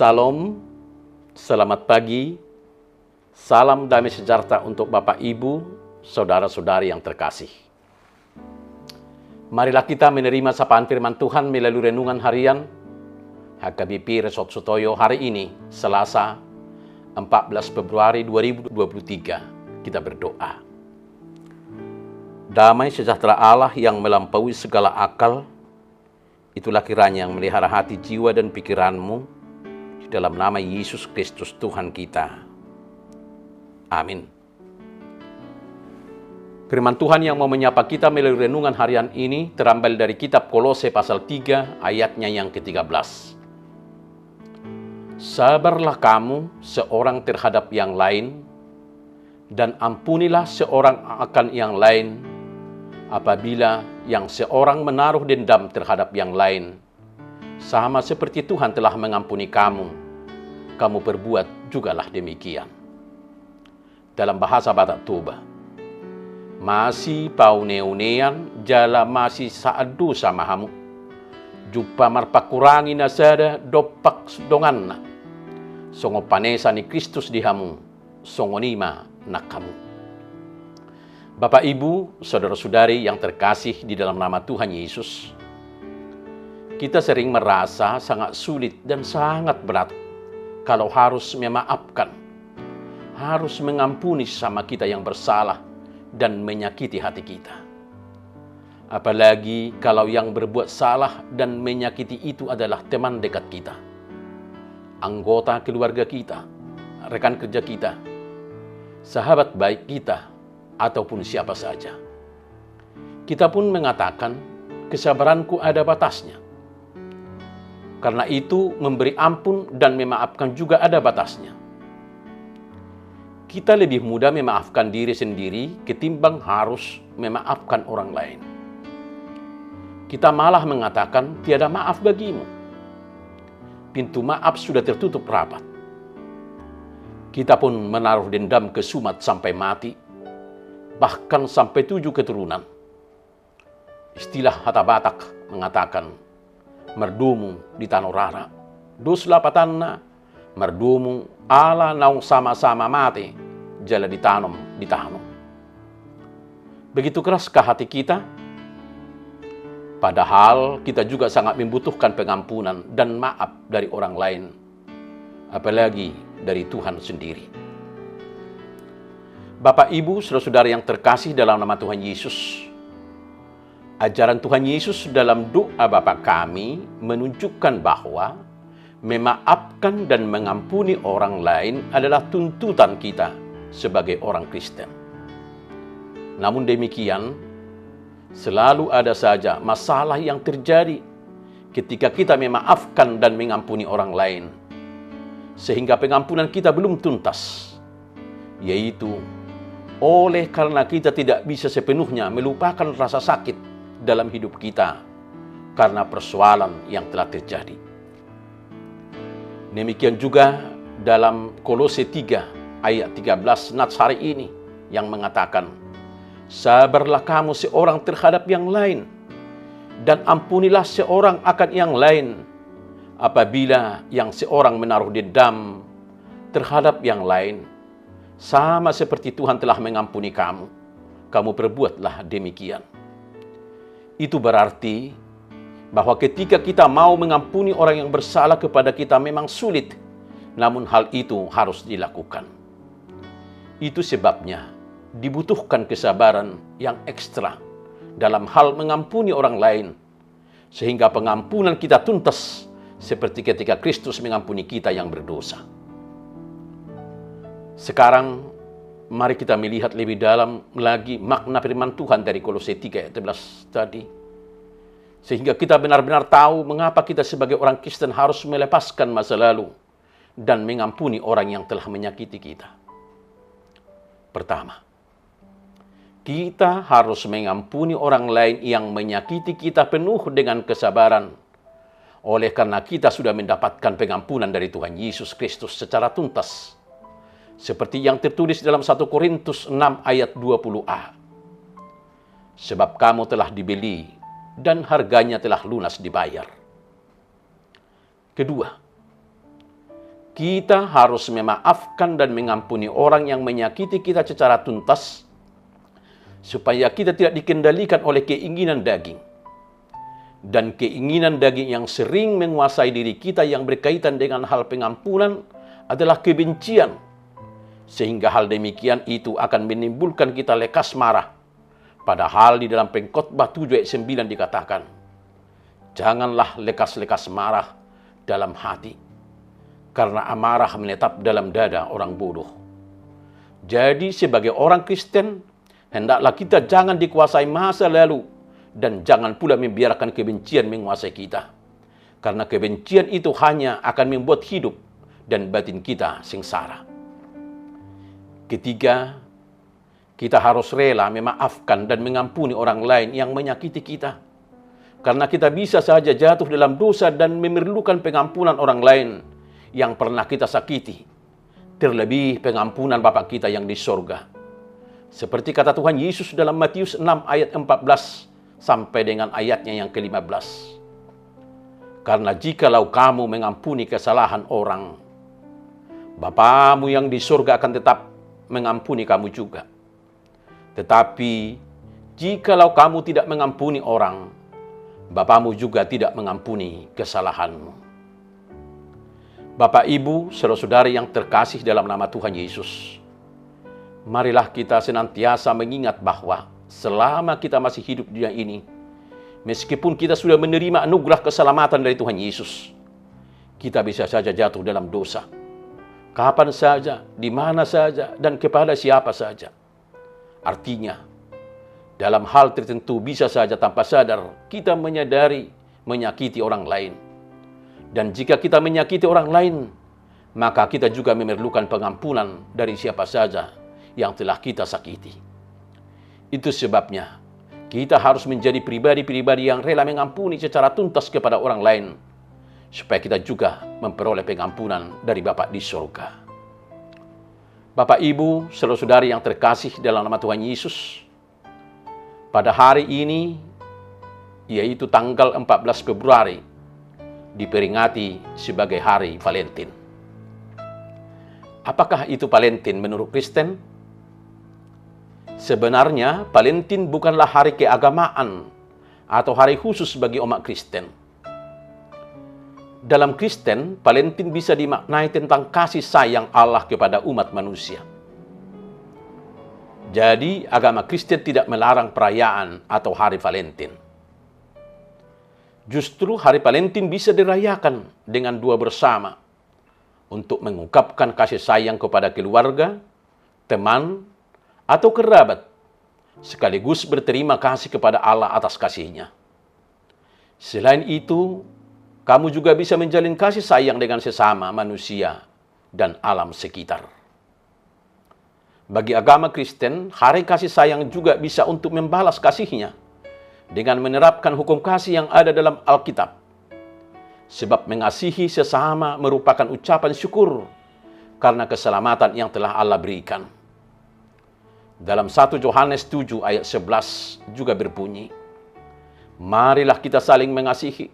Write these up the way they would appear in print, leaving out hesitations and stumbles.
Salam, selamat pagi, salam damai sejahtera untuk Bapak Ibu, saudara-saudari yang terkasih. Marilah kita menerima sapaan firman Tuhan melalui renungan harian HKBP Resort Sutoyo hari ini, Selasa 14 Februari 2023. Kita berdoa. Damai sejahtera Allah yang melampaui segala akal, itulah kiranya yang melihara hati, jiwa, dan pikiranmu, dalam nama Yesus Kristus Tuhan kita. Amin. Firman Tuhan yang mau menyapa kita melalui renungan harian ini terambil dari kitab Kolose pasal 3 ayatnya yang ke-13. Sabarlah kamu seorang terhadap yang lain, dan ampunilah seorang akan yang lain, apabila yang seorang menaruh dendam terhadap yang lain. Sama seperti Tuhan telah mengampuni kamu, kamu perbuat jugalah demikian. Dalam bahasa Batak Toba, masih pauneunean jala masih saadu sama hamu, jupa marpakurangi nasada dopak donganna, songo panesa ni Kristus di hamu, songo nima nak kamu. Bapak Ibu, saudara-saudari yang terkasih di dalam nama Tuhan Yesus, kita sering merasa sangat sulit dan sangat berat kalau harus memaafkan, harus mengampuni sesama kita yang bersalah dan menyakiti hati kita. Apalagi kalau yang berbuat salah dan menyakiti itu adalah teman dekat kita, anggota keluarga kita, rekan kerja kita, sahabat baik kita, ataupun siapa saja. Kita pun mengatakan, kesabaranku ada batasnya. Karena itu, memberi ampun dan memaafkan juga ada batasnya. Kita lebih mudah memaafkan diri sendiri ketimbang harus memaafkan orang lain. Kita malah mengatakan, tiada maaf bagimu. Pintu maaf sudah tertutup rapat. Kita pun menaruh dendam kesumat sampai mati, bahkan sampai 7 keturunan. Istilah Hata Batak mengatakan, merdumu di tanorara, dusla patanna, merdumu ala naung sama-sama mati, jala ditanam di tanam. Begitu keraskah hati kita? Padahal kita juga sangat membutuhkan pengampunan dan maaf dari orang lain, apalagi dari Tuhan sendiri. Bapak, Ibu, saudara-saudara yang terkasih dalam nama Tuhan Yesus, ajaran Tuhan Yesus dalam doa Bapa kami menunjukkan bahwa memaafkan dan mengampuni orang lain adalah tuntutan kita sebagai orang Kristen. Namun demikian, selalu ada saja masalah yang terjadi ketika kita memaafkan dan mengampuni orang lain, sehingga pengampunan kita belum tuntas, yaitu oleh karena kita tidak bisa sepenuhnya melupakan rasa sakit dalam hidup kita karena persoalan yang telah terjadi. Demikian juga dalam Kolose 3 ayat 13 nats hari ini yang mengatakan, sabarlah kamu seorang terhadap yang lain, dan ampunilah seorang akan yang lain, apabila yang seorang menaruh dendam terhadap yang lain. Sama seperti Tuhan telah mengampuni kamu, kamu perbuatlah demikian. Itu berarti bahwa ketika kita mau mengampuni orang yang bersalah kepada kita memang sulit, namun hal itu harus dilakukan. Itu sebabnya dibutuhkan kesabaran yang ekstra dalam hal mengampuni orang lain, sehingga pengampunan kita tuntas seperti ketika Kristus mengampuni kita yang berdosa. Sekarang mari kita melihat lebih dalam lagi makna firman Tuhan dari Kolose 3 ayat 11 tadi, sehingga kita benar-benar tahu mengapa kita sebagai orang Kristen harus melepaskan masa lalu dan mengampuni orang yang telah menyakiti kita. Pertama, kita harus mengampuni orang lain yang menyakiti kita penuh dengan kesabaran, oleh karena kita sudah mendapatkan pengampunan dari Tuhan Yesus Kristus secara tuntas, seperti yang tertulis dalam 1 Korintus 6 ayat 20a. Sebab kamu telah dibeli dan harganya telah lunas dibayar. Kedua, Kita harus memaafkan dan mengampuni orang yang menyakiti kita secara tuntas, supaya kita tidak dikendalikan oleh keinginan daging. Dan keinginan daging yang sering menguasai diri kita yang berkaitan dengan hal pengampunan adalah kebencian. Sehingga hal demikian itu akan menimbulkan kita lekas marah. Padahal di dalam Pengkhotbah 7 ayat 9 dikatakan, janganlah lekas-lekas marah dalam hati, karena amarah menetap dalam dada orang bodoh. Jadi sebagai orang Kristen, hendaklah kita jangan dikuasai masa lalu dan jangan pula membiarkan kebencian menguasai kita. Karena kebencian itu hanya akan membuat hidup dan batin kita sengsara. Ketiga, kita harus rela memaafkan dan mengampuni orang lain yang menyakiti kita. Karena kita bisa saja jatuh dalam dosa dan memerlukan pengampunan orang lain yang pernah kita sakiti. Terlebih pengampunan Bapa kita yang di sorga. Seperti kata Tuhan Yesus dalam Matius 6 ayat 14 sampai dengan ayatnya yang ke-15. Karena jikalau kamu mengampuni kesalahan orang, Bapamu yang di surga akan tetap mengampuni kamu juga. Tetapi jikalau kamu tidak mengampuni orang, Bapamu juga tidak mengampuni kesalahanmu. Bapak, Ibu, saudara-saudari yang terkasih dalam nama Tuhan Yesus, marilah kita senantiasa mengingat bahwa selama kita masih hidup di dunia ini, meskipun kita sudah menerima anugerah keselamatan dari Tuhan Yesus, kita bisa saja jatuh dalam dosa. Kapan saja, di mana saja, dan kepada siapa saja. Artinya, dalam hal tertentu bisa saja tanpa sadar kita menyadari menyakiti orang lain. Dan jika kita menyakiti orang lain, maka kita juga memerlukan pengampunan dari siapa saja yang telah kita sakiti. Itu sebabnya kita harus menjadi pribadi-pribadi yang rela mengampuni secara tuntas kepada orang lain, supaya kita juga memperoleh pengampunan dari Bapa di surga. Bapak, Ibu, saudara-saudari yang terkasih dalam nama Tuhan Yesus, pada hari ini, yaitu tanggal 14 Februari, diperingati sebagai Hari Valentin. Apakah itu Valentin menurut Kristen? Sebenarnya, Valentin bukanlah hari keagamaan atau hari khusus bagi umat Kristen. Dalam Kristen, Valentin bisa dimaknai tentang kasih sayang Allah kepada umat manusia. Jadi, agama Kristen tidak melarang perayaan atau hari Valentin. Justru hari Valentin bisa dirayakan dengan dua bersama untuk mengungkapkan kasih sayang kepada keluarga, teman, atau kerabat, sekaligus berterima kasih kepada Allah atas kasih-Nya. Selain itu, kamu juga bisa menjalin kasih sayang dengan sesama manusia dan alam sekitar. Bagi agama Kristen, hari kasih sayang juga bisa untuk membalas kasih-Nya dengan menerapkan hukum kasih yang ada dalam Alkitab. Sebab mengasihi sesama merupakan ucapan syukur karena keselamatan yang telah Allah berikan. Dalam 1 Yohanes 7 ayat 11 juga berbunyi, marilah kita saling mengasihi,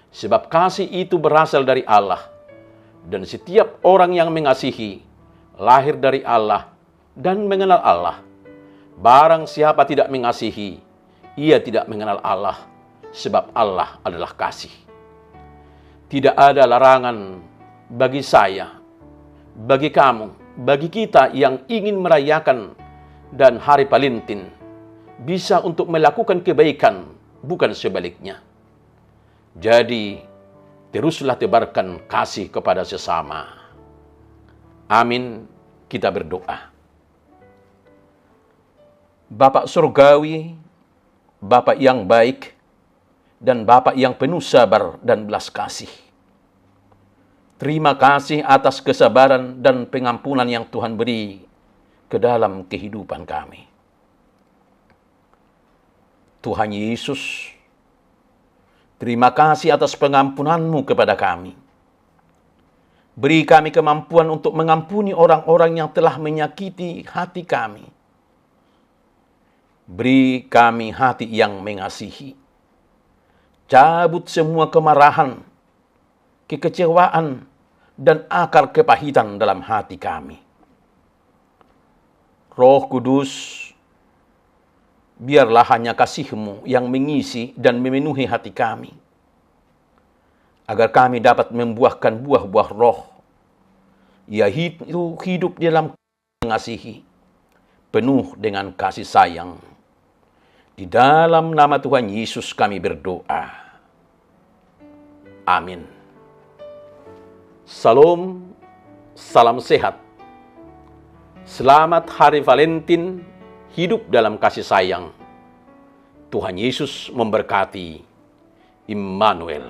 sebab kasih itu berasal dari Allah. Dan setiap orang yang mengasihi, lahir dari Allah dan mengenal Allah. Barang siapa tidak mengasihi, ia tidak mengenal Allah, sebab Allah adalah kasih. Tidak ada larangan bagi saya, bagi kamu, bagi kita yang ingin merayakan dan hari Valentin bisa untuk melakukan kebaikan, bukan sebaliknya. Jadi, teruslah tebarkan kasih kepada sesama. Amin. Kita berdoa. Bapa surgawi, Bapa yang baik, dan Bapa yang penuh sabar dan belas kasih. Terima kasih atas kesabaran dan pengampunan yang Tuhan beri ke dalam kehidupan kami. Tuhan Yesus, terima kasih atas pengampunan-Mu kepada kami. Beri kami kemampuan untuk mengampuni orang-orang yang telah menyakiti hati kami. Beri kami hati yang mengasihi. Cabut semua kemarahan, kekecewaan, dan akar kepahitan dalam hati kami. Roh Kudus, biarlah hanya kasih-Mu yang mengisi dan memenuhi hati kami, agar kami dapat membuahkan buah-buah roh, yaitu hidup di dalam mengasihi, penuh dengan kasih sayang. Di dalam nama Tuhan Yesus kami berdoa. Amin. Salam, salam sehat. Selamat Hari Valentin, hidup dalam kasih sayang. Tuhan Yesus memberkati. Immanuel.